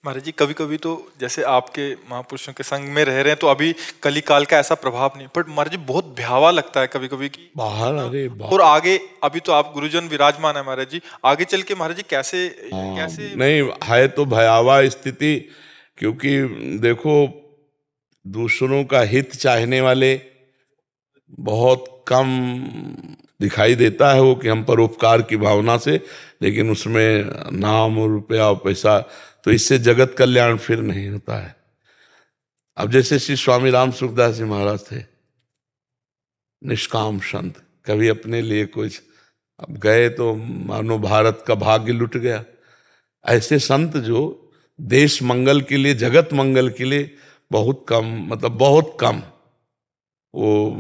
महाराज जी, कभी कभी तो जैसे आपके महापुरुषों के संग में रह रहे हैं तो अभी कली काल का ऐसा प्रभाव नहीं, बट महाराज जी बहुत भयावा लगता है कभी कभी कि बाहर, ना। अरे और बाप। आगे अभी तो आप गुरुजन विराजमान है महाराज जी, आगे चल के महाराज जी कैसे हाँ, कैसे नहीं है तो भयावह स्थिति। क्योंकि देखो, दूसरों का हित चाहने वाले बहुत कम दिखाई देता है वो, कि हम परोपकार की भावना से, लेकिन उसमें नाम और रुपया और पैसा, तो इससे जगत कल्याण फिर नहीं होता है। अब जैसे श्री स्वामी राम सुखदास जी महाराज थे, निष्काम संत, कभी अपने लिए कुछ, अब गए तो मानो भारत का भाग्य लुट गया। ऐसे संत जो देश मंगल के लिए, जगत मंगल के लिए बहुत कम, मतलब बहुत कम, वो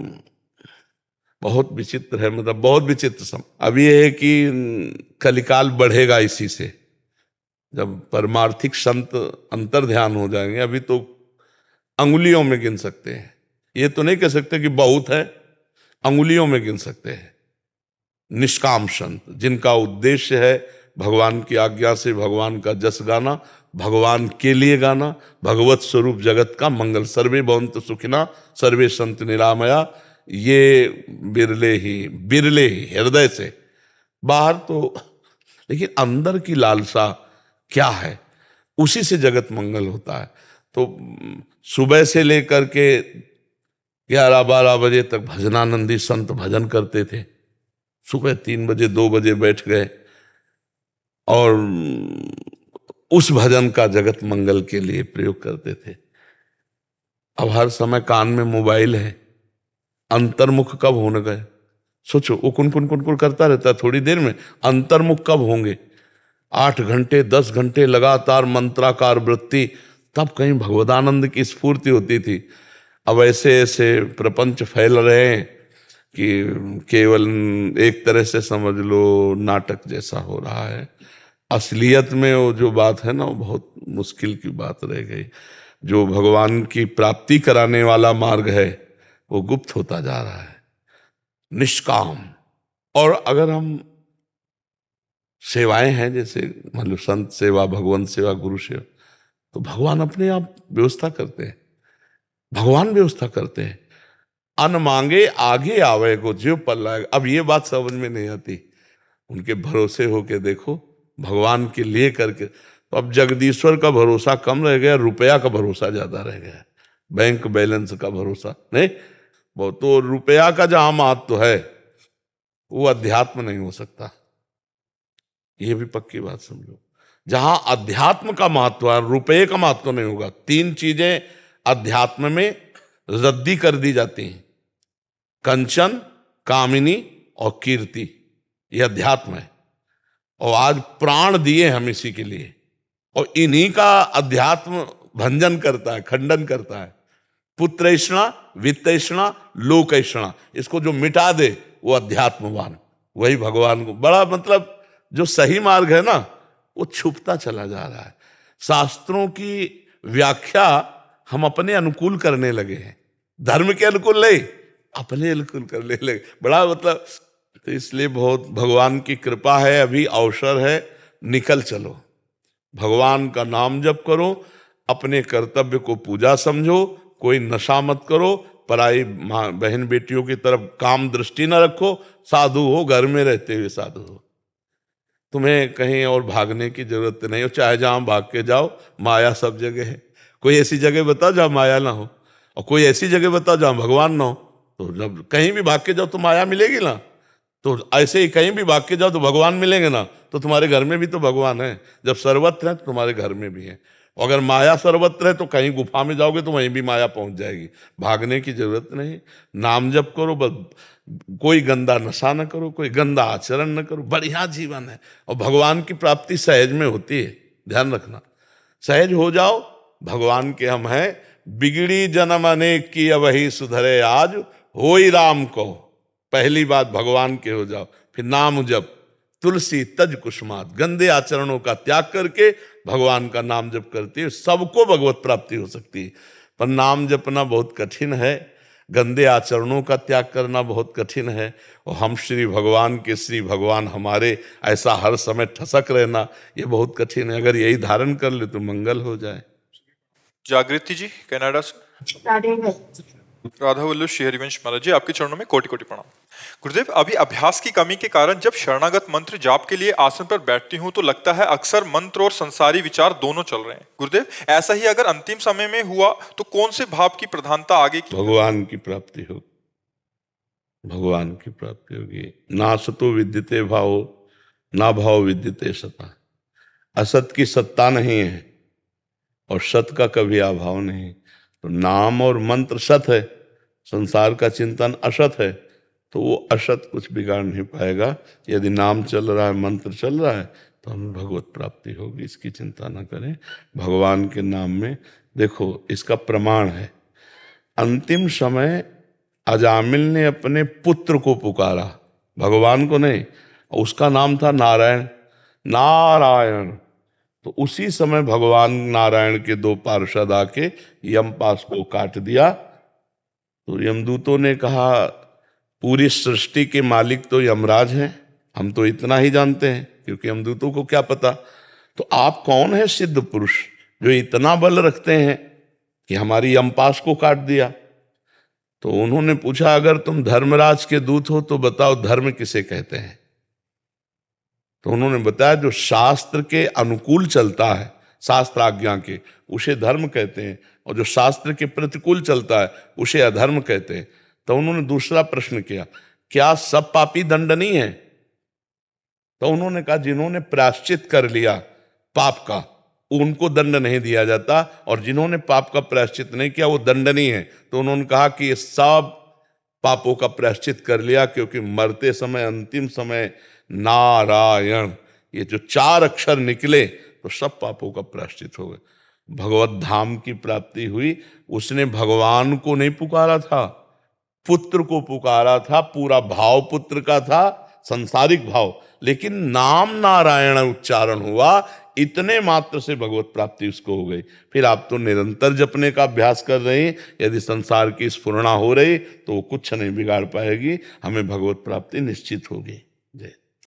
बहुत विचित्र है, मतलब बहुत विचित्र सम। अब ये है कि कलिकाल बढ़ेगा इसी से, जब परमार्थिक संत अंतर ध्यान हो जाएंगे। अभी तो अंगुलियों में गिन सकते हैं, ये तो नहीं कह सकते कि बहुत है, अंगुलियों में गिन सकते हैं निष्काम संत, जिनका उद्देश्य है भगवान की आज्ञा से भगवान का जस गाना, भगवान के लिए गाना, भगवत स्वरूप जगत का मंगल। सर्वे भवन्तु सुखिना सर्वे संतु निरामया, ये बिरले ही हृदय से। बाहर तो, लेकिन अंदर की लालसा क्या है, उसी से जगत मंगल होता है। तो सुबह से लेकर के 11-12 बजे तक भजनानंदी संत भजन करते थे। सुबह 3 बजे 2 बजे बैठ गए और उस भजन का जगत मंगल के लिए प्रयोग करते थे। अब हर समय कान में मोबाइल है, अंतर्मुख कब होने गए? सोचो, वो कुन कुन कुन करता रहता है, थोड़ी देर में अंतर्मुख कब होंगे? 8 घंटे 10 घंटे लगातार मंत्राकार वृत्ति, तब कहीं भगवदानंद की स्फूर्ति होती थी। अब ऐसे ऐसे प्रपंच फैल रहे हैं कि केवल एक तरह से समझ लो नाटक जैसा हो रहा है। असलियत में वो जो बात है ना, वो बहुत मुश्किल की बात रह गई। जो भगवान की प्राप्ति कराने वाला मार्ग है वो गुप्त होता जा रहा है, निष्काम। और अगर हम सेवाएं हैं, जैसे मान लो संत सेवा, भगवंत सेवा, गुरु सेवा, तो भगवान अपने आप व्यवस्था करते हैं, भगवान व्यवस्था करते हैं। अन मांगे आगे आवे को जीव पल्ला। अब ये बात समझ में नहीं आती, उनके भरोसे होके देखो, भगवान के लिए करके। तो अब जगदीश्वर का भरोसा कम रह गया, रुपया का भरोसा ज्यादा रह गया, बैंक बैलेंस का भरोसा नहीं। वो तो रुपया का जहां महत्व है, वो अध्यात्म नहीं हो सकता, ये भी पक्की बात समझो। जहां अध्यात्म का महत्व है, रुपये का महत्व नहीं होगा। 3 चीजें अध्यात्म में रद्दी कर दी जाती हैं, कंचन, कामिनी और कीर्ति, यह अध्यात्म है। और आज प्राण दिए हम इसी के लिए, और इन्हीं का अध्यात्म भंजन करता है, खंडन करता है। पुत्रैषणा, वित्तैषणा, लोकैषणा, इसको जो मिटा दे वो अध्यात्मवान, वही भगवान को बड़ा, मतलब जो सही मार्ग है ना, वो छुपता चला जा रहा है। शास्त्रों की व्याख्या हम अपने अनुकूल करने लगे हैं, धर्म के अनुकूल नहीं, अपने अनुकूल करने लगे। बड़ा मतलब, तो इसलिए बहुत भगवान की कृपा है, अभी अवसर है, निकल चलो, भगवान का नाम जप करो, अपने कर्तव्य को पूजा समझो, कोई नशा मत करो, पराई माँ बहन बेटियों की तरफ काम दृष्टि न रखो, साधु हो, घर में रहते हुए साधु हो। तुम्हें कहीं और भागने की जरूरत नहीं हो, चाहे जहां भाग के जाओ, माया सब जगह है। कोई ऐसी जगह बताओ जहां माया ना हो, और कोई ऐसी जगह बताओ जहां भगवान ना हो। तो जब कहीं भी भाग के जाओ तो माया मिलेगी ना, तो ऐसे ही कहीं भी भाग के जाओ तो भगवान मिलेंगे ना। तो तुम्हारे घर में भी तो भगवान है, जब सर्वत्र है तो तुम्हारे घर में भी है। और अगर माया सर्वत्र है तो कहीं गुफा में जाओगे तो वहीं भी माया पहुंच जाएगी, भागने की जरूरत नहीं। नाम जप करो बस, कोई गंदा नशा न करो, कोई गंदा आचरण न करो, बढ़िया जीवन है। और भगवान की प्राप्ति सहज में होती है, ध्यान रखना, सहज हो जाओ, भगवान के हम हैं। बिगड़ी जन्म अनेक की अबहि सुधरे आज, होई राम को। पहली बात भगवान के हो जाओ, फिर नाम जप, तुलसी तज कुसुमात, गंदे आचरणों का त्याग करके भगवान का नाम जप करती है, सबको भगवत प्राप्ति हो सकती है। पर नाम जपना बहुत कठिन है। गंदे आचरणों का त्याग करना बहुत कठिन है, और हम श्री भगवान के श्री भगवान हमारे ऐसा हर समय ठसक रहना ये बहुत कठिन है। अगर यही धारण कर ले तो मंगल हो जाए। जागृति जी कनाडा से। राधा वल्लभ श्री हरिवंश महाराज जी, आपके चरणों में कोटि कोटि प्रणाम। गुरुदेव, अभी अभ्यास की कमी के कारण जब शरणागत मंत्र जाप के लिए आसन पर बैठती हूँ तो लगता है अक्सर मंत्र और संसारी विचार दोनों चल रहे हैं। गुरुदेव, ऐसा ही अगर अंतिम समय में हुआ तो कौन से भाव की प्रधानता आगे की? भगवान की प्राप्ति होगी, भगवान की प्राप्ति होगी। ना सतो विद्यते भाव, ना भाव विद्यते सता। असत की सत्ता नहीं है और सत का कभी अभाव नहीं। तो नाम और मंत्र सत है, संसार का चिंतन असत है, तो वो असत कुछ बिगाड़ नहीं पाएगा। यदि नाम चल रहा है, मंत्र चल रहा है, तो हमें भगवत प्राप्ति होगी, इसकी चिंता न करें। भगवान के नाम में देखो, इसका प्रमाण है, अंतिम समय अजामिल ने अपने पुत्र को पुकारा, भगवान को नहीं, उसका नाम था नारायण। नारायण, तो उसी समय भगवान नारायण के दो पार्षद आके यमपाश को काट दिया। तो यमदूतों ने कहा, पूरी सृष्टि के मालिक तो यमराज हैं, हम तो इतना ही जानते हैं, क्योंकि यमदूतों को क्या पता। तो आप कौन है सिद्ध पुरुष जो इतना बल रखते हैं कि हमारी यमपाश को काट दिया? तो उन्होंने पूछा, अगर तुम धर्मराज के दूत हो तो बताओ धर्म किसे कहते हैं? तो उन्होंने बताया, जो शास्त्र के अनुकूल चलता है, शास्त्र आज्ञा के, उसे धर्म कहते हैं, और जो शास्त्र के प्रतिकूल चलता है उसे अधर्म कहते हैं। तो उन्होंने दूसरा प्रश्न किया, क्या सब पापी दंडनीय है? तो उन्होंने कहा, जिन्होंने प्रायश्चित कर लिया पाप का उनको दंड नहीं दिया जाता, और जिन्होंने पाप का प्रायश्चित नहीं किया वो दंडनीय है। तो उन्होंने कहा कि ये सब पापों का प्रायश्चित कर लिया, क्योंकि मरते समय अंतिम समय नारायण ये जो 4 अक्षर निकले तो सब पापों का प्रायश्चित हो गए। भगवत धाम की प्राप्ति हुई। उसने भगवान को नहीं पुकारा था, पुत्र को पुकारा था। पूरा भाव पुत्र का था, संसारिक भाव, लेकिन नाम नारायण उच्चारण हुआ, इतने मात्र से भगवत प्राप्ति उसको हो गई। फिर आप तो निरंतर जपने का अभ्यास कर रहे हैं, यदि संसार की स्फुरणा हो रही तो वो कुछ नहीं बिगाड़ पाएगी, हमें भगवत प्राप्ति निश्चित होगी।